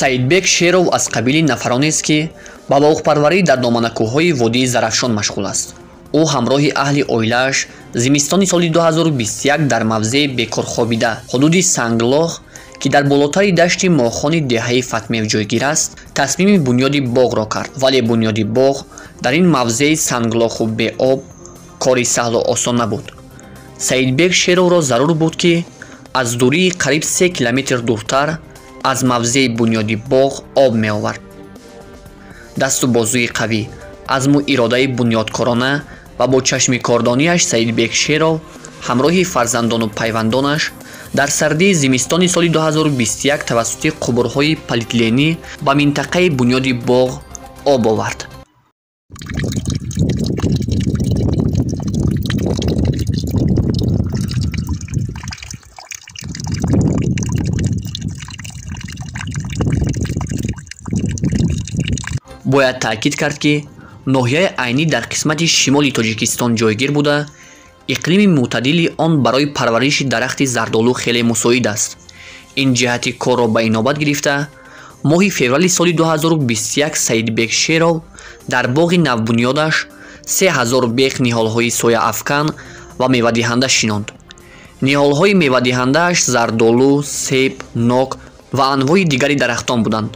Саидбек Шеров аз қабили нафаронест ки ба боғпарварӣ дар доманакӯҳҳои водии Зарафшон машғул аст. ӯ ҳамроҳи аҳли оилааш зимистони соли 2021 дар мавзеи бекорхобида ҳудуди Санглох ки дар болотари дашти моҳони деҳаи Фатмев ҷойгир аст, тасмими бунёди боғро кард. Вале бунёди боғ дар ин мавзеи Санглоху беоб кори саҳлу осон набуд. Саидбек Шеровро зарур буд ки аз дурии қариб 3 километр дуртар аз мавзеи бунёди боғ об меовард. дасту бозуи қавӣ, азму иродаи бунёдкорона ва бо чашми кордонияш Саидбек Шеров ҳамроҳи фарзандону пайвандонаш дар сардии зимистони соли 2021 тавассути қубурҳои полиэтиленӣ ба минтақаи бунёди боғ об овард. бояд таъкид кард ки ноҳияи айнӣ дар қисмати шимоли Тоҷикистон ҷойгир буда, иқлими мӯътадили он барои парвариши дарахти зардолу хеле мусоид аст. ин ҷиҳати корро ба инобат гирифта, моҳи феврали соли 2021 Саидбек Шеров дар боғи навбунёдаш 3000 бех ниҳолҳои сояафкан ва мевадиҳанда шинонд. ниҳолҳои мевадиҳандааш зардолу, себ, нок ва анвои дигари дарахтон буданд.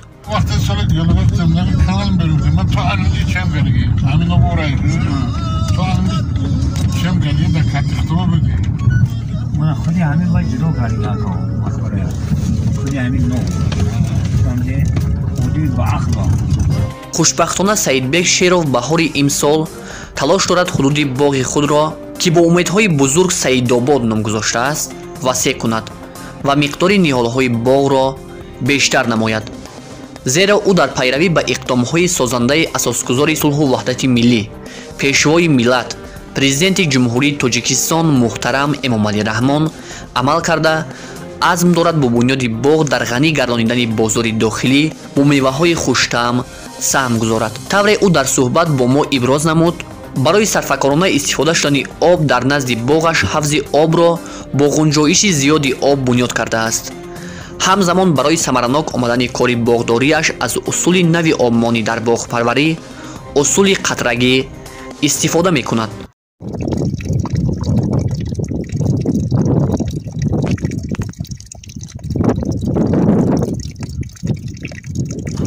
хушбахтона Саидбек Шеров баҳори имсол талош дорад ҳудуди боғи худро, ки бо умедҳои бузург Саидобод ном гузоштааст, васеъ кунад ва миқдори ниҳолҳои боғро бештар намояд. зеро ӯ дар пайравӣ ба иқдомҳои созандаи асосгузори сулҳу ваҳдати миллӣ, пешвои миллат, президенти ҷумҳурии Тоҷикистон муҳтарам Эмомалӣ Раҳмон амал карда, азм дорад бо бунёди боғ дар ғанӣ гардонидани бозори дохилӣ бо меваҳои хуштаъм саҳм гузорад. тавре ӯ дар суҳбат бо мо иброз намуд, барои сарфакорона истифода шудани об дар назди боғаш ҳафзи обро бо ғунҷоиши зиёди об бунёд кардааст. ҳамзамон барои самаранок омадани кори боғдориаш аз усули нави обмонӣ дар боғпарварӣ, усули қатрагӣ истифода мекунад.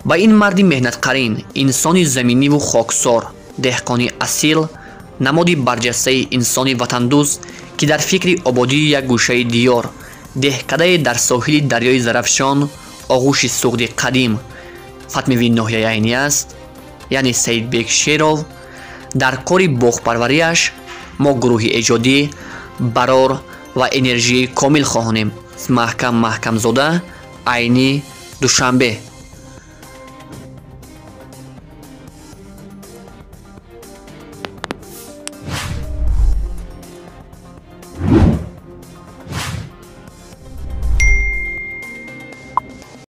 ба ин марди меҳнатқарин, инсони заминиву хоксор, деҳқони асил, намоди барҷастаи инсони ватандӯст, ки дар фикри ободии як гӯшаи диёр, деҳкадае дар соҳили дарёи Зарафшон, оғӯши суғди қадим, Фатмеви ноҳияи айнӣ аст, яъне Саидбек Шеров, дар кори боғпарварияш мо гурӯҳи эҷодӣ, барор ва энержияи комил хоҳонем. Маҳкамзода, Айнӣ, Душанбе.